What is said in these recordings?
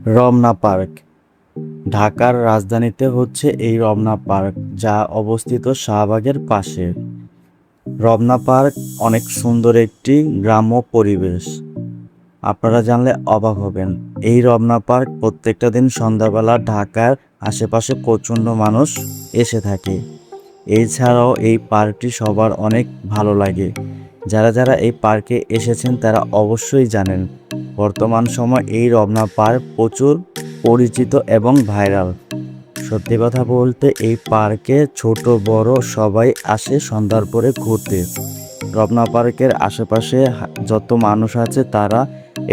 Ramna park ঢাকার রাজধানীতে হচ্ছে এই রমনা পার্ক, যা অবস্থিত শাহবাগের পাশে। রমনা পার্ক অনেক সুন্দর একটি গ্রাম্য পরিবেশ। আপনারা জানলে অবাক হবেন, এই রমনা পার্ক প্রত্যেকটা দিন সন্ধ্যাবেলা ঢাকার আশেপাশে প্রচণ্ড মানুষ এসে থাকে। এছাড়াও এই পার্কটি সবার অনেক ভালো লাগে। যারা যারা এই পার্কে এসেছেন তারা অবশ্যই জানেন, বর্তমান সময় এই রমনা পার্ক প্রচুর পরিচিত এবং ভাইরাল। সত্যি কথা বলতে এই পার্কে ছোট বড় সবাই আসে সন্ধ্যার পরে ঘুরতে। রমনা পার্কের আশেপাশে যত মানুষ আছে তারা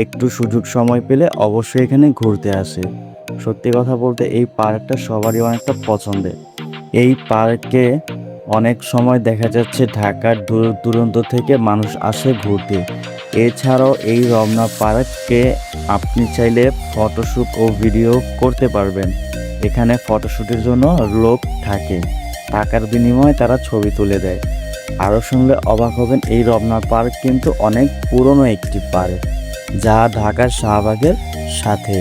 একটু সুযোগ সময় পেলে অবশ্যই এখানে ঘুরতে আসে। সত্যি কথা বলতে এই পার্কটা সবারই অনেকটা পছন্দের। এই পার্কে অনেক সময় দেখা যাচ্ছে ঢাকার দূর দূরান্ত থেকে মানুষ আসে ঘুরতে। এছাড়াও এই রমনা পার্কে আপনি চাইলে ফটোশ্যুট ও ভিডিও করতে পারবেন। এখানে ফটোশ্যুটের জন্য লোক থাকে, টাকার বিনিময়ে তারা ছবি তুলে দেয়। আরও শুনলে অবাক হবেন, এই রমনা পার্ক কিন্তু অনেক পুরনো একটি পার্ক, যা ঢাকার শাহবাগের সাথে।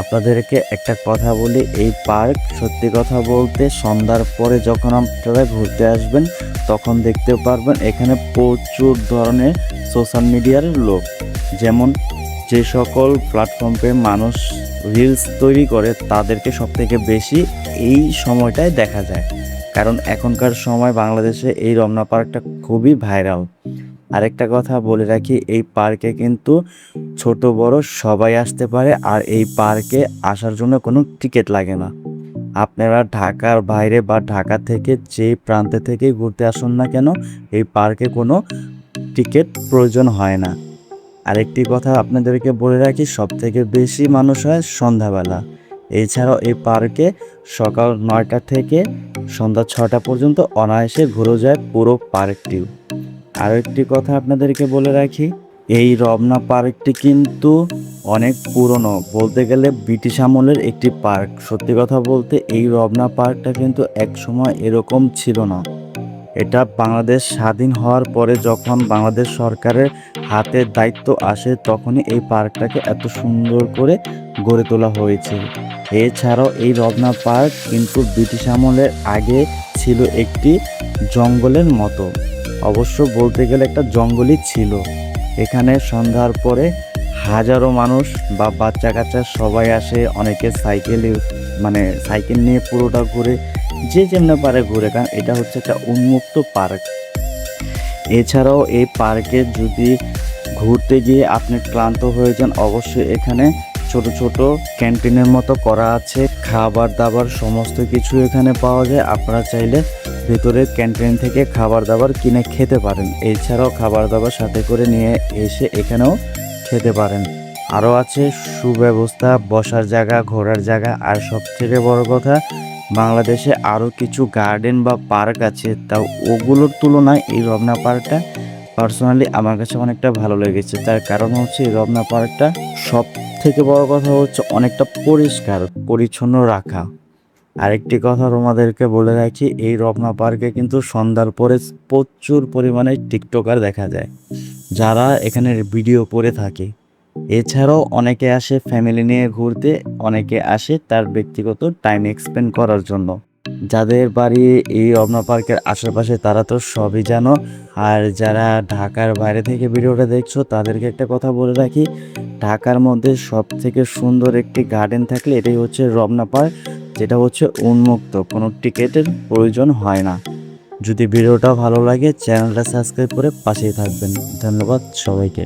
আপনাদেরকে একটা কথা বলি, এই পার্ক সত্যি কথা বলতে সন্ধ্যার পরে যখন আপনারা ঘুরতে আসবেন তখন দেখতে পারবেন এখানে প্রচুর ধরনের সোশ্যাল মিডিয়ার লোক। যেমন যে সকল প্ল্যাটফর্মে মানুষ রিলস তৈরি করে তাদেরকে সবথেকে বেশি এই সময়টায় দেখা যায়, কারণ এখনকার সময় বাংলাদেশে এই রমনা পার্কটা খুবই ভাইরাল। আরেকটা কথা বলে রাখি, এই পার্কে কিন্তু ছোট বড় সবাই আসতে পারে, আর এই পার্কে আসার জন্য কোনো টিকিট লাগে না। আপনারা ঢাকার বাইরে বা ঢাকা থেকে যে প্রান্তে থেকে ঘুরতে আসুন না কেন, এই পার্কে কোনো টিকিট প্রয়োজন হয় না। আরেকটি কথা আপনাদেরকে বলে রাখি, সবথেকে বেশি মানুষ হয় সন্ধ্যাবেলা। এছাড়াও এই পার্কে সকাল 9টা থেকে সন্ধ্যা 6টা পর্যন্ত অনায়াসে ঘুরে যায় পুরো পার্কটিও। আরও একটি কথা আপনাদেরকে বলে রাখি, এই রমনা পার্কটি কিন্তু অনেক পুরনো, বলতে গেলে ব্রিটিশ আমলের একটি পার্ক। সত্যি কথা বলতে এই রমনা পার্কটা কিন্তু এক সময় এরকম ছিল না। এটা বাংলাদেশ স্বাধীন হওয়ার পরে যখন বাংলাদেশ সরকারের হাতে দায়িত্ব আসে তখনই এই পার্কটাকে এত সুন্দর করে গড়ে তোলা হয়েছে। এছাড়াও এই রমনা পার্ক কিন্তু ব্রিটিশ আমলের আগে ছিল একটি জঙ্গলের মতো। অবশ্য বলতে গেলে একটা জঙ্গলই ছিল। এখানে সন্ধ্যার পরে হাজারো মানুষ বা বাচ্চা কাচ্চা সবাই আসে, অনেকে সাইকেল নিয়ে পুরোটা ঘুরে, যে যেমন পারে ঘুরে, কারণ এটা হচ্ছে একটা উন্মুক্ত পার্ক। এছাড়াও এই পার্কে যদি ঘুরতে গিয়ে আপনি ক্লান্ত হয়ে যান, অবশ্যই এখানে ছোট ছোট ক্যান্টিনের মতো করা আছে, খাবার দাবার সমস্ত কিছু এখানে পাওয়া যায়। আপনারা চাইলে ভিতরে ক্যান্টিন থেকে খাবার দাবার কিনে খেতে পারেন। এছাড়াও খাবার দাবার সাথে করে নিয়ে এসে এখানেও খেতে পারেন। আরও আছে সুব্যবস্থা, বসার জায়গা, ঘোরার জায়গা, আর সবথেকে বড় কথা, বাংলাদেশে আরও কিছু গার্ডেন বা পার্ক আছে, তাও ওগুলোর তুলনায় এই রমনা পার্কটা পার্সোনালি আমার কাছে অনেকটা ভালো লেগেছে। তার কারণ হচ্ছে এই রমনা পার্কটা সব থেকে বড় কথা হচ্ছে অনেকটা পরিষ্কার পরিচ্ছন্ন রাখা। আরেকটি কথা তোমাদেরকে বলে রাখি, এই রমনা পার্কে কিন্তু সন্ধ্যার পরে প্রচুর পরিমাণে টিকটকার দেখা যায়, যারা এখানে ভিডিও করে থাকে। এছাড়াও অনেকে আসে ফ্যামিলি নিয়ে ঘুরতে, অনেকে আসে তার ব্যক্তিগত টাইম এক্সপেন্ড করার জন্য। যাদের বাড়ি এই রমনা পার্কের আশেপাশে তারা তো সবই জানো। আর যারা ঢাকার বাইরে থেকে ভিডিওটা দেখছো তাদেরকে একটা কথা বলে রাখি, ঢাকার মধ্যে সব থেকে সুন্দর একটি গার্ডেন থাকলে এটাই হচ্ছে রমনা পার্ক, যেটা হচ্ছে উন্মুক্ত, কোনো টিকিটের প্রয়োজন হয় না। যদি ভিডিওটা ভালো লাগে চ্যানেলটা সাবস্ক্রাইব করে পাশেই থাকবেন। ধন্যবাদ সবাইকে।